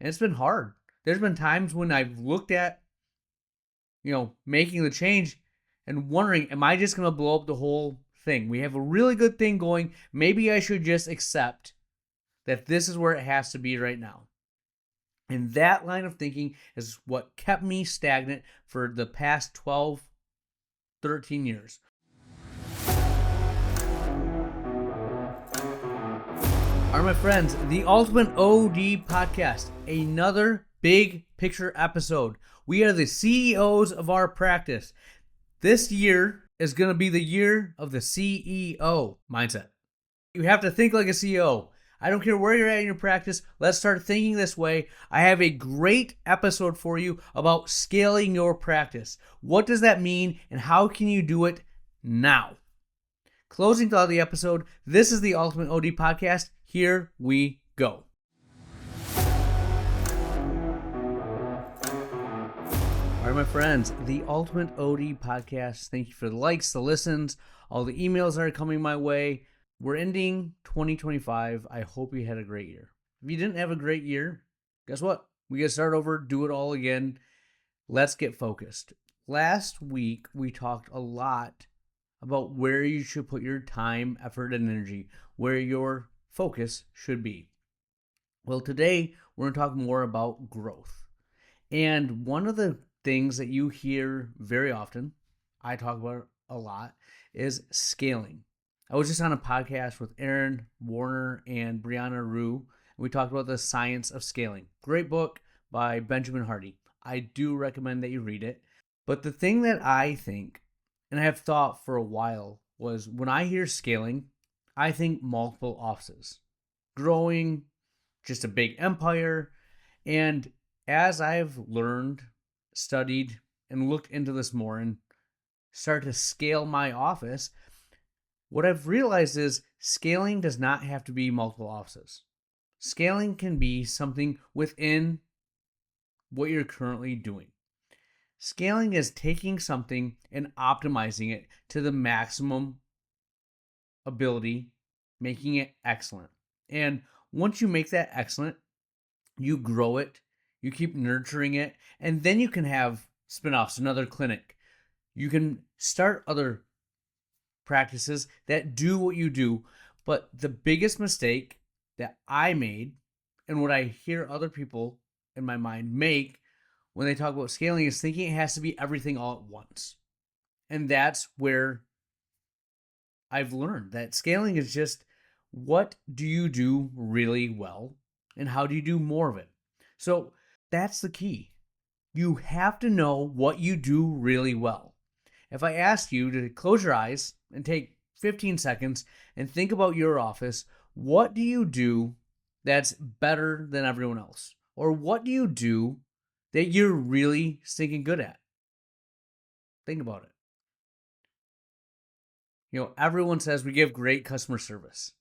And it's been hard. There's been times when I've looked at, making the change and wondering, am I just going to blow up the whole thing? We have a really good thing going. Maybe I should just accept that this is where it has to be right now. And that line of thinking is what kept me stagnant for the past 12, 13 years. All right, my friends, the Ultimate OD Podcast, another big picture episode. We are the CEOs of our practice. This year is going to be the year of the CEO mindset. You have to think like a CEO. I don't care where you're at in your practice. Let's start thinking this way. I have a great episode for you about scaling your practice. What does that mean and how can you do it now? Closing thought of the episode. This is the Ultimate OD Podcast. Here we go. All right, my friends, the Ultimate OD Podcast. Thank you for the likes, the listens, all the emails that are coming my way. We're ending 2025. I hope you had a great year. If you didn't have a great year, guess what? We got to start over, do it all again. Let's get focused. Last week, we talked a lot about where you should put your time, effort, and energy, where your focus should be. Well, today, we're going to talk more about growth. And one of the things that you hear very often, I talk about a lot, is scaling. I was just on a podcast with Aaron Warner and Brianna Rue, and we talked about the science of scaling. Great book by Benjamin Hardy. I do recommend that you read it. But the thing that I think, and I have thought for a while, was when I hear scaling, I think multiple offices, growing, just a big empire. And as I've learned, studied, and looked into this more and started to scale my office, what I've realized is scaling does not have to be multiple offices. Scaling can be something within what you're currently doing. Scaling is taking something and optimizing it to the maximum ability, making it excellent. And once you make that excellent, you grow it, you keep nurturing it, and then you can have spin-offs, another clinic. You can start other practices that do what you do. But the biggest mistake that I made, and what I hear other people in my mind make when they talk about scaling, is thinking it has to be everything all at once. And that's where I've learned that scaling is just, what do you do really well and how do you do more of it? So that's the key. You have to know what you do really well. If I ask you to close your eyes and take 15 seconds and think about your office, what do you do that's better than everyone else? Or what do you do that you're really stinking good at? Think about it. Everyone says we give great customer service.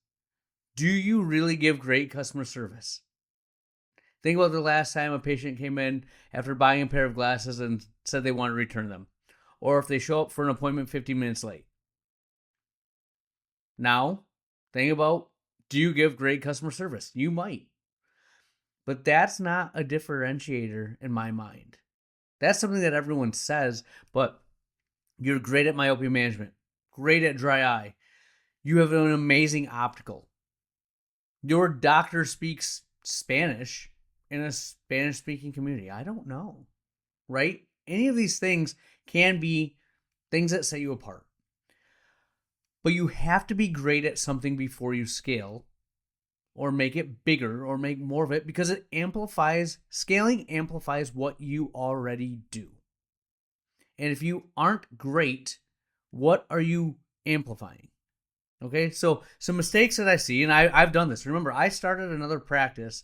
Do you really give great customer service? Think about the last time a patient came in after buying a pair of glasses and said they want to return them. Or if they show up for an appointment 15 minutes late. Now, think about, do you give great customer service? You might. But that's not a differentiator in my mind. That's something that everyone says, but you're great at myopia management, great at dry eye. You have an amazing optical. Your doctor speaks Spanish in a Spanish-speaking community. I don't know, right? Any of these things can be things that set you apart. But you have to be great at something before you scale or make it bigger or make more of it, because scaling amplifies what you already do. And if you aren't great, what are you amplifying? Okay, so some mistakes that I see, and I've done this. Remember, I started another practice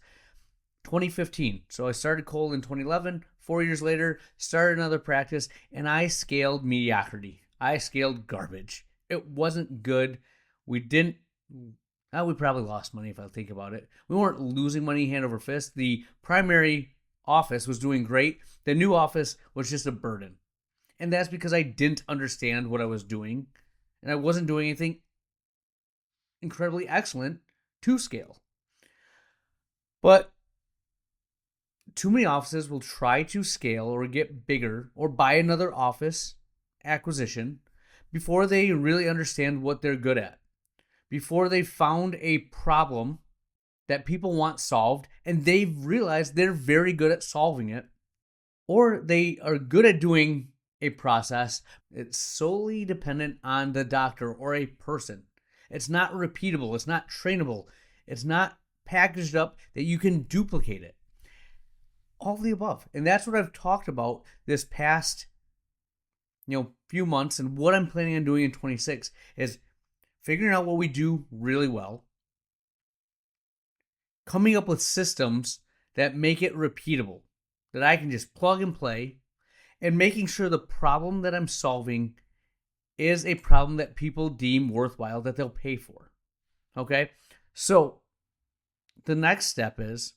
2015. So I started cold in 2011. 4 years later, started another practice, and I scaled mediocrity. I scaled garbage. It wasn't good. We probably lost money if I think about it. We weren't losing money hand over fist. The primary office was doing great. The new office was just a burden. And that's because I didn't understand what I was doing, and I wasn't doing anything incredibly excellent to scale. But Too many offices will try to scale or get bigger or buy another office acquisition before they really understand what they're good at, before they found a problem that people want solved and they've realized they're very good at solving it, or they are good at doing a process. It's solely dependent on the doctor or a person. It's not repeatable. It's not trainable. It's not packaged up that you can duplicate it. All of the above. And that's what I've talked about this past few months, and what I'm planning on doing in 26 is figuring out what we do really well, coming up with systems that make it repeatable, that I can just plug and play, and making sure the problem that I'm solving is a problem that people deem worthwhile, that they'll pay for. Okay? So the next step is,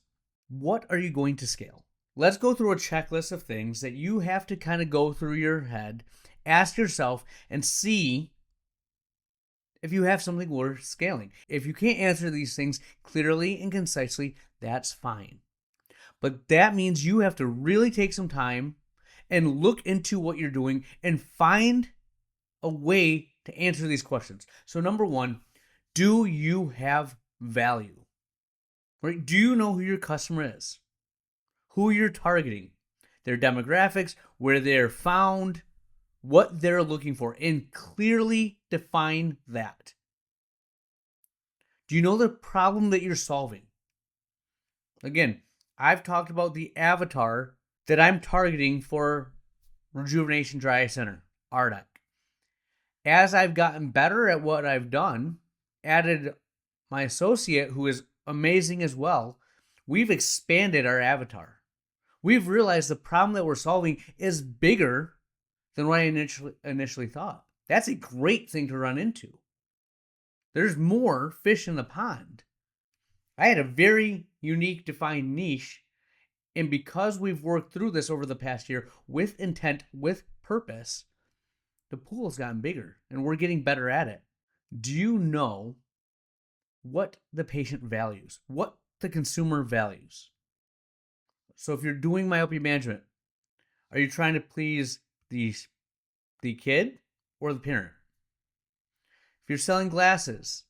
what are you going to scale? Let's go through a checklist of things that you have to kind of go through your head, ask yourself, and see if you have something worth scaling. If you can't answer these things clearly and concisely, that's fine. But that means you have to really take some time and look into what you're doing and find a way to answer these questions. So number one, do you have value? Right? Do you know who your customer is? Who you're targeting? Their demographics, where they're found, what they're looking for, and clearly define that. Do you know the problem that you're solving? Again, I've talked about the avatar that I'm targeting for Rejuvenation Dry Eye Center, RDEC. As I've gotten better at what I've done, added my associate who is amazing as well, we've expanded our avatar. We've realized the problem that we're solving is bigger than what I initially thought. That's a great thing to run into. There's more fish in the pond. I had a very unique defined niche, and because we've worked through this over the past year with intent, with purpose, the pool's gotten bigger and we're getting better at it. Do you know what the patient values, what the consumer values? So if you're doing myopia management, are you trying to please the kid or the parent? If you're selling glasses,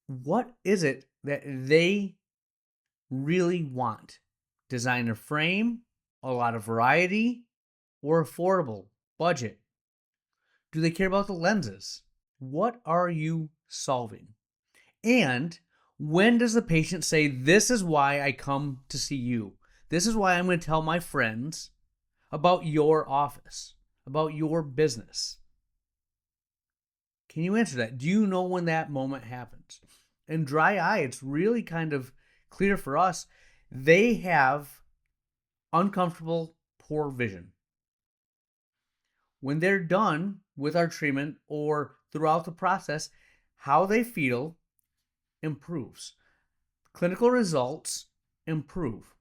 what is it that they really want? Designer frame, a lot of variety, or affordable budget? Do they care about the lenses? What are you solving? And when does the patient say, this is why I come to see you? This is why I'm going to tell my friends about your office, about your business? Can you answer that? Do you know when that moment happens? In dry eye, it's really kind of clear for us. They have uncomfortable, poor vision. When they're done with our treatment or throughout the process, how they feel improves. Clinical results improve.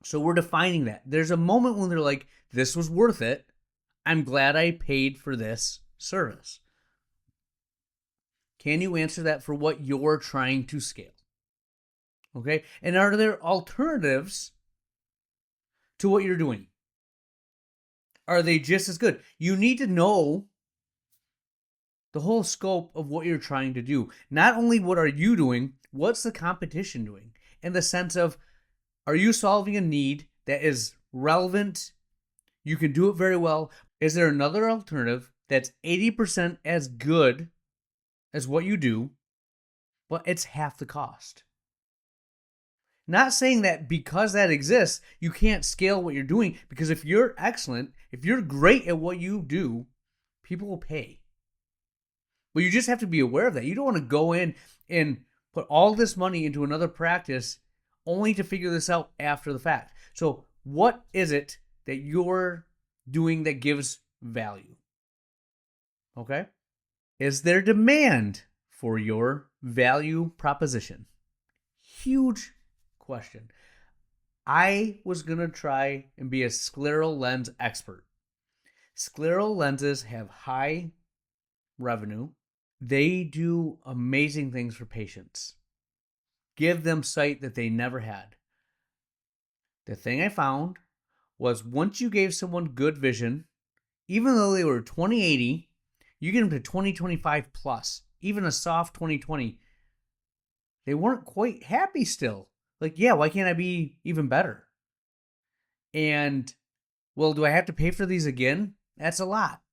So we're defining that. There's a moment when they're like, this was worth it. I'm glad I paid for this service. Can you answer that for what you're trying to scale? Okay? And are there alternatives to what you're doing? Are they just as good? You need to know the whole scope of what you're trying to do. Not only what are you doing, what's the competition doing? In the sense of, are you solving a need that is relevant? You can do it very well. Is there another alternative that's 80% as good as what you do, but it's half the cost? Not saying that because that exists, you can't scale what you're doing, because if you're excellent, if you're great at what you do, people will pay. But you just have to be aware of that. You don't want to go in and put all this money into another practice only to figure this out after the fact. So what is it that you're doing that gives value? Okay? Is there demand for your value proposition? Huge question. I was going to try and be a scleral lens expert. Scleral lenses have high revenue. They do amazing things for patients. Give them sight that they never had. The thing I found was once you gave someone good vision, even though they were 20/80, you get them to 20/25 plus, even a soft 20/20. They weren't quite happy still. Like, yeah, why can't I be even better? And, well, do I have to pay for these again? That's a lot.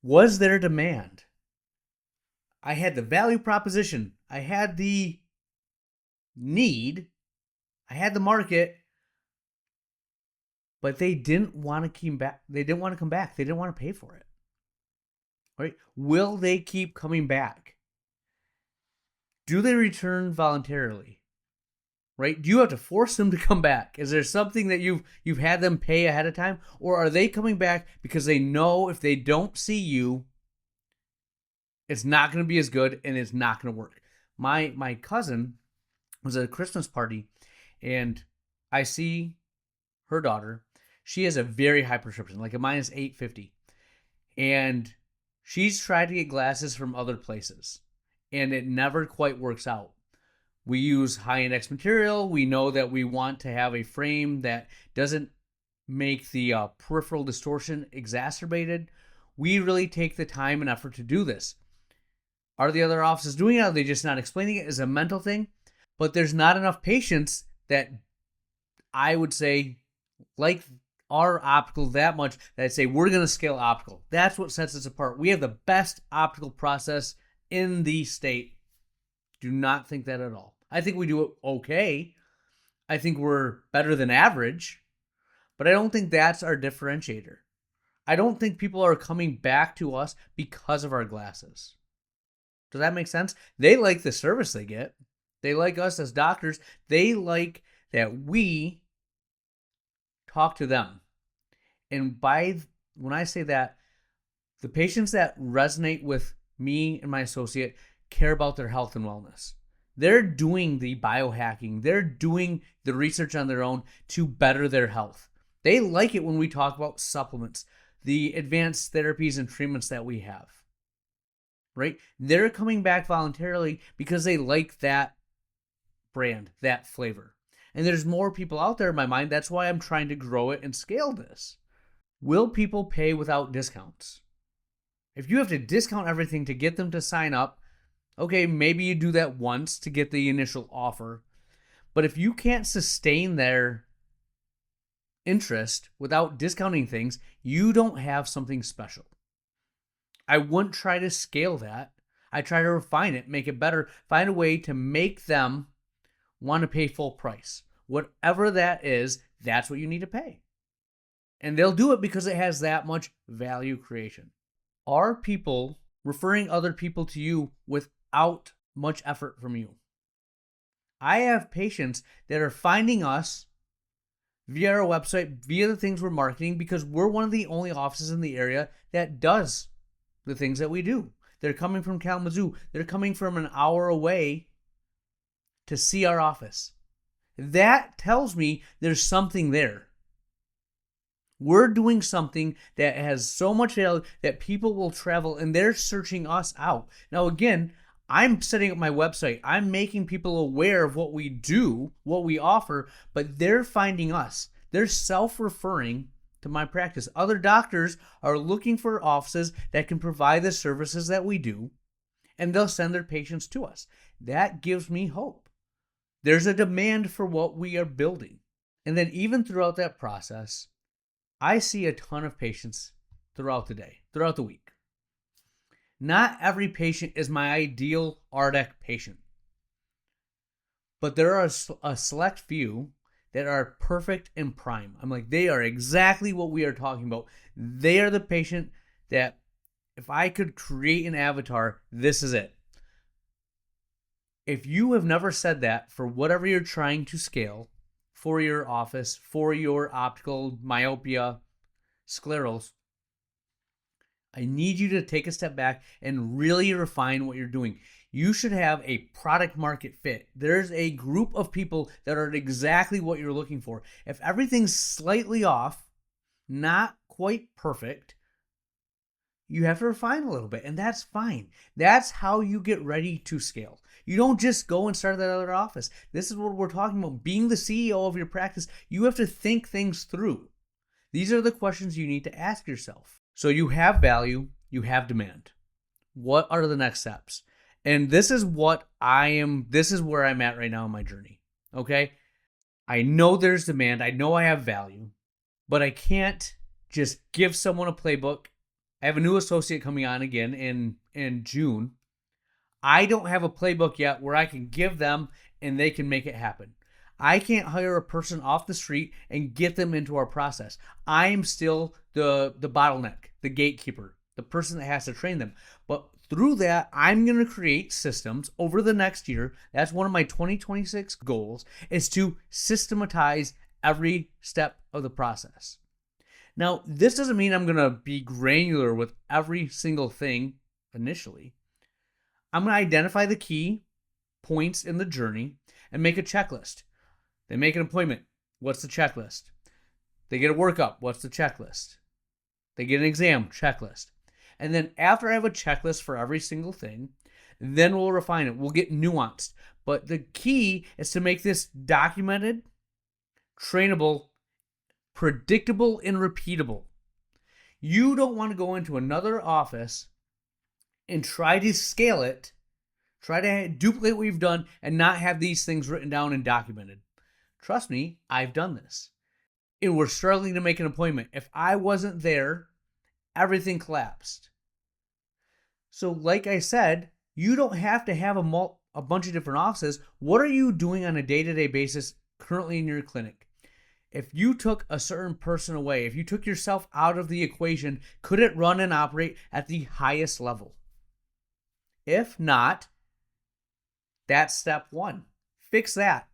Was there demand? I had the value proposition. I had the need. I had the market. But they didn't want to come back. They didn't want to come back. They didn't want to pay for it. Right? Will they keep coming back? Do they return voluntarily? Right? Do you have to force them to come back? Is there something that you've had them pay ahead of time? Or are they coming back because they know if they don't see you, it's not going to be as good and it's not going to work? My cousin was at a Christmas party and I see her daughter. She has a very high prescription, like a -850. And she's tried to get glasses from other places and it never quite works out. We use high index material. We know that we want to have a frame that doesn't make the peripheral distortion exacerbated. We really take the time and effort to do this. Are the other offices doing it? Are they just not explaining it as a mental thing? But there's not enough patients that I would say like our optical that much that I'd say we're going to scale optical. That's what sets us apart. We have the best optical process in the state. Do not think that at all. I think we do it okay. I think we're better than average, but I don't think that's our differentiator. I don't think people are coming back to us because of our glasses. Does that make sense? They like the service they get. They like us as doctors. They like that we talk to them. And when I say that, the patients that resonate with me and my associate care about their health and wellness. They're doing the biohacking. They're doing the research on their own to better their health. They like it when we talk about supplements, the advanced therapies and treatments that we have. Right? They're coming back voluntarily because they like that brand, that flavor. And there's more people out there in my mind. That's why I'm trying to grow it and scale this. Will people pay without discounts? If you have to discount everything to get them to sign up, okay, maybe you do that once to get the initial offer. But if you can't sustain their interest without discounting things, you don't have something special. I wouldn't try to scale that. I try to refine it, make it better, find a way to make them want to pay full price. Whatever that is, that's what you need to pay. And they'll do it because it has that much value creation. Are people referring other people to you without much effort from you? I have patients that are finding us via our website, via the things we're marketing, because we're one of the only offices in the area that does the things that we do. They're coming from Kalamazoo. They're coming from an hour away to see our office. That tells me there's something there. We're doing something that has so much value that people will travel and they're searching us out. Now, again, I'm setting up my website. I'm making people aware of what we do, what we offer, but they're finding us. They're self-referring to my practice. Other doctors are looking for offices that can provide the services that we do, and they'll send their patients to us. That gives me hope. There's a demand for what we are building. And then even throughout that process, I see a ton of patients throughout the day, throughout the week. Not every patient is my ideal RDEC patient, but there are a select few that are perfect and prime. I'm like, they are exactly what we are talking about. They are the patient that if I could create an avatar, this is it. If you have never said that for whatever you're trying to scale, for your office, for your optical, myopia, sclerals, I need you to take a step back and really refine what you're doing. You should have a product market fit. There's a group of people that are exactly what you're looking for. If everything's slightly off, not quite perfect, you have to refine a little bit, and that's fine. That's how you get ready to scale. You don't just go and start that other office. This is what we're talking about. Being the CEO of your practice, you have to think things through. These are the questions you need to ask yourself. So you have value, you have demand. What are the next steps? And this is where I'm at right now in my journey. Okay? I know there's demand, I know I have value, but I can't just give someone a playbook. I have a new associate coming on again in June. I don't have a playbook yet where I can give them and they can make it happen. I can't hire a person off the street and get them into our process. I'm still the bottleneck, the gatekeeper, the person that has to train them. But through that, I'm going to create systems over the next year. That's one of my 2026 goals, is to systematize every step of the process. Now, this doesn't mean I'm going to be granular with every single thing initially. I'm going to identify the key points in the journey and make a checklist. They make an appointment. What's the checklist? They get a workup. What's the checklist? They get an exam. Checklist. And then after I have a checklist for every single thing, then we'll refine it. We'll get nuanced. But the key is to make this documented, trainable, predictable, and repeatable. You don't want to go into another office and try to scale it, try to duplicate what we've done, and not have these things written down and documented. Trust me, I've done this. And we're struggling to make an appointment. If I wasn't there, everything collapsed. So like I said, you don't have to have a bunch of different offices. What are you doing on a day-to-day basis currently in your clinic? If you took a certain person away, if you took yourself out of the equation, could it run and operate at the highest level? If not, that's step one. Fix that.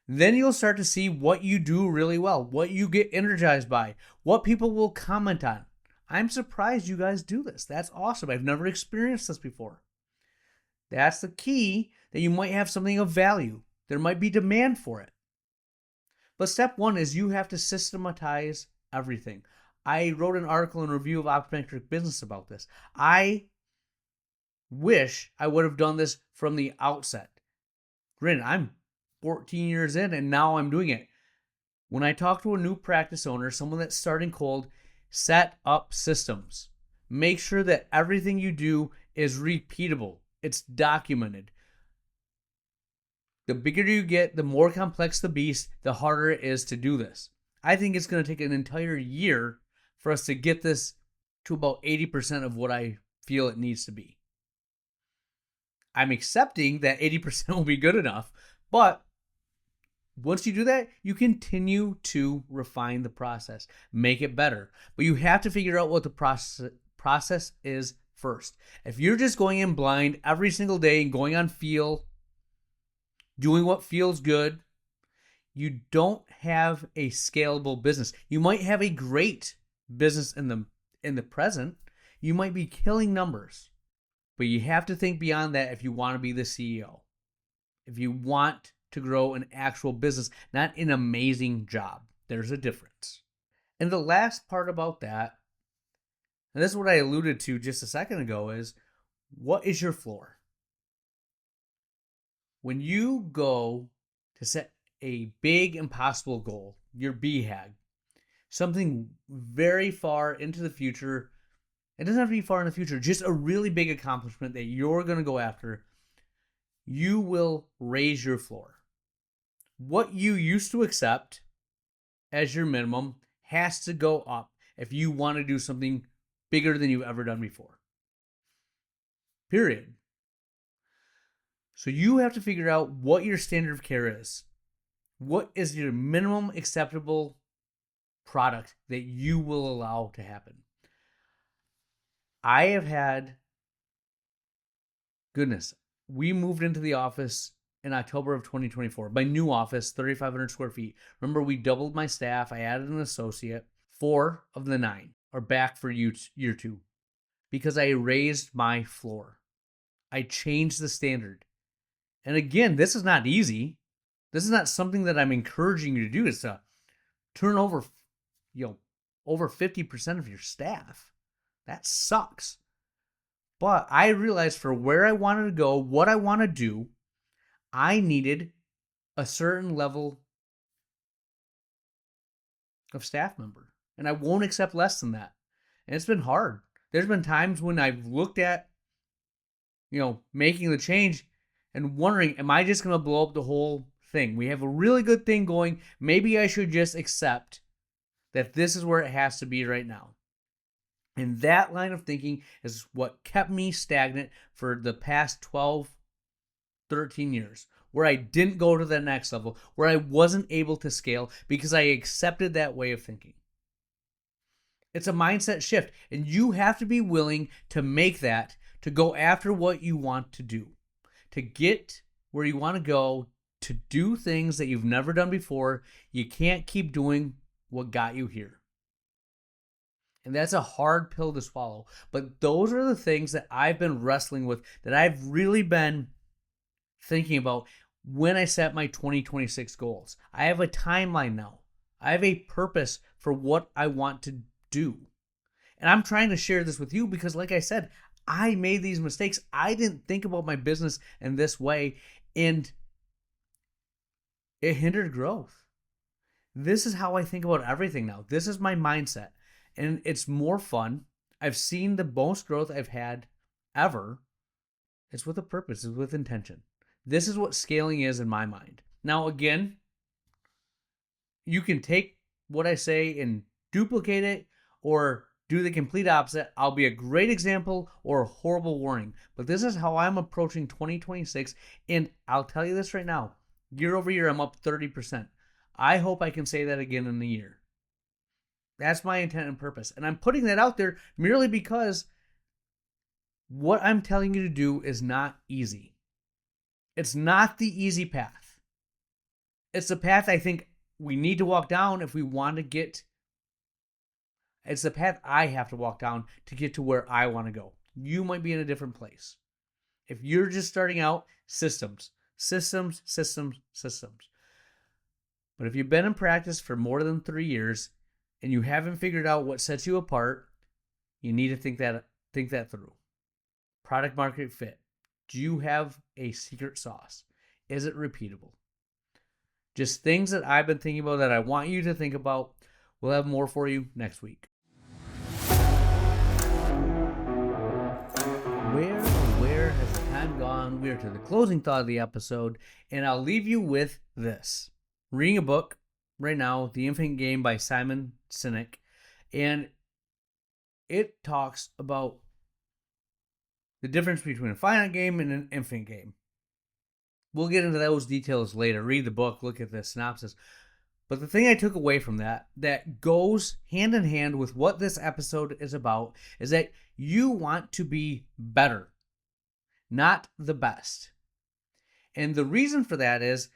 Then you'll start to see what you do really well, what you get energized by, what people will comment on. I'm surprised you guys do this. That's awesome. I've never experienced this before. That's the key, that you might have something of value. There might be demand for it. But step one is you have to systematize everything. I wrote an article and review of Optometric Business about this. I wish I would have done this from the outset. Granted, I'm 14 years in and now I'm doing it. When I talk to a new practice owner, someone that's starting cold, set up systems. Make sure that everything you do is repeatable. It's documented. The bigger you get, the more complex the beast, the harder it is to do this. I think it's going to take an entire year for us to get this to about 80% of what I feel it needs to be. I'm accepting that 80% will be good enough, but once you do that, you continue to refine the process, make it better. But you have to figure out what the process is first. If you're just going in blind every single day and going on feel, doing what feels good, you don't have a scalable business. You might have a great business in the present. You might be killing numbers. But you have to think beyond that if you want to be the CEO. If you want to grow an actual business, not an amazing job. There's a difference. And the last part about that, and this is what I alluded to just a second ago, is what is your floor? When you go to set a big impossible goal, your BHAG, something very far into the future, it doesn't have to be far in the future, just a really big accomplishment that you're going to go after, you will raise your floor. What you used to accept as your minimum has to go up if you want to do something bigger than you've ever done before. Period. So you have to figure out what your standard of care is. What is your minimum acceptable product that you will allow to happen? I have had, we moved into the office in October of 2024. My new office, 3,500 square feet. Remember, we doubled my staff. I added an associate. 4 of the 9 are back for year 2 because I raised my floor. I changed the standard. And again, this is not easy. This is not something that I'm encouraging you to do. It's to turn over, over 50% of your staff. That sucks. But I realized for where I wanted to go, what I want to do, I needed a certain level of staff member. And I won't accept less than that. And it's been hard. There's been times when I've looked at, making the change and wondering, am I just going to blow up the whole thing? We have a really good thing going. Maybe I should just accept that this is where it has to be right now. And that line of thinking is what kept me stagnant for the past 12, 13 years, where I didn't go to the next level, where I wasn't able to scale because I accepted that way of thinking. It's a mindset shift, and you have to be willing to make that, to go after what you want to do, to get where you want to go, to do things that you've never done before. You can't keep doing what got you here. And that's a hard pill to swallow. But those are the things that I've been wrestling with, that I've really been thinking about when I set my 2026 goals. I have a timeline now. I have a purpose for what I want to do. And I'm trying to share this with you because, like I said, I made these mistakes. I didn't think about my business in this way, and it hindered growth. This is how I think about everything now. This is my mindset, and it's more fun. I've seen the most growth I've had ever. It's with a purpose. It's with intention. This is what scaling is in my mind. Now, again, you can take what I say and duplicate it or do the complete opposite. I'll be a great example or a horrible warning. But this is how I'm approaching 2026. And I'll tell you this right now. Year over year, I'm up 30%. I hope I can say that again in a year. That's my intent and purpose. And I'm putting that out there merely because what I'm telling you to do is not easy. It's not the easy path. It's the path I think we need to walk down if we want to get. It's the path I have to walk down to get to where I want to go. You might be in a different place. If you're just starting out, systems. But if you've been in practice for more than 3 years and you haven't figured out what sets you apart, you need to think that through. Product market fit. Do you have a secret sauce? Is it repeatable? Just things that I've been thinking about that I want you to think about. We'll have more for you next week. Where has the time gone? We are to the closing thought of the episode, and I'll leave you with this. Reading a book right now, The Infinite Game by Simon Sinek, and it talks about the difference between a finite game and an infinite game. We'll get into those details later. Read the book, look at the synopsis. But the thing I took away from that goes hand in hand with what this episode is about, is that you want to be better, not the best. And the reason for that is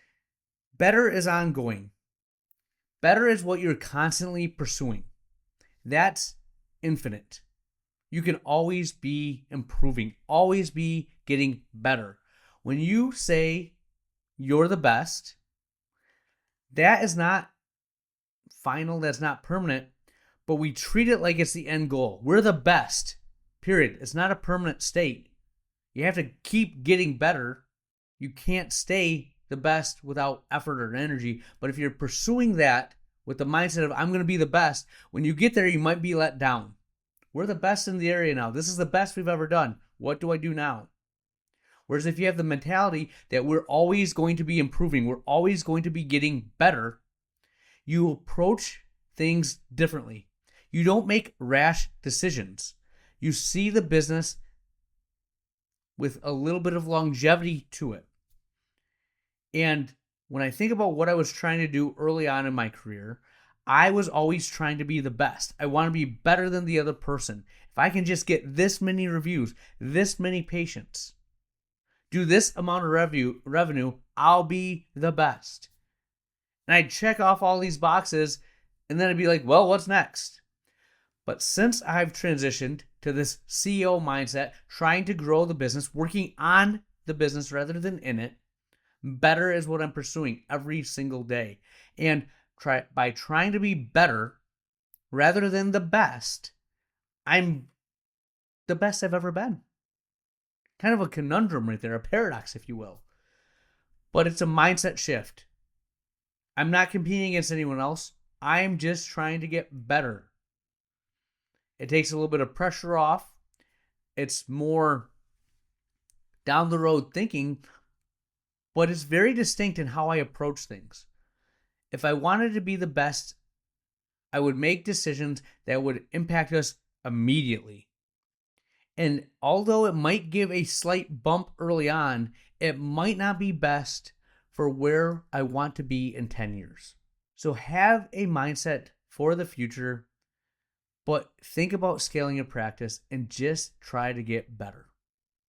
better is ongoing. Better is what you're constantly pursuing. That's infinite. You can always be improving, always be getting better. When you say you're the best, that is not final, that's not permanent, but we treat it like it's the end goal. We're the best, period. It's not a permanent state. You have to keep getting better. You can't stay the best without effort or energy. But if you're pursuing that with the mindset of, I'm going to be the best, when you get there, you might be let down. We're the best in the area now. This is the best we've ever done. What do I do now? Whereas if you have the mentality that we're always going to be improving, we're always going to be getting better, you approach things differently. You don't make rash decisions. You see the business with a little bit of longevity to it. And when I think about what I was trying to do early on in my career, I was always trying to be the best. I want to be better than the other person. If I can just get this many reviews, this many patients, do this amount of revenue, I'll be the best. And I'd check off all these boxes, and then I'd be like, well, what's next? But since I've transitioned to this CEO mindset, trying to grow the business, working on the business rather than in it, better is what I'm pursuing every single day. And by trying to be better rather than the best, I'm the best I've ever been. kind of a conundrum right there, a paradox, if you will. But it's a mindset shift. I'm not competing against anyone else. I'm just trying to get better. It takes a little bit of pressure off. It's more down the road thinking, but it's very distinct in how I approach things. If I wanted to be the best, I would make decisions that would impact us immediately. And although it might give a slight bump early on, it might not be best for where I want to be in 10 years. So have a mindset for the future, but think about scaling your practice and just try to get better.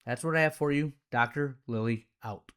That's what I have for you. Dr. Lilly out.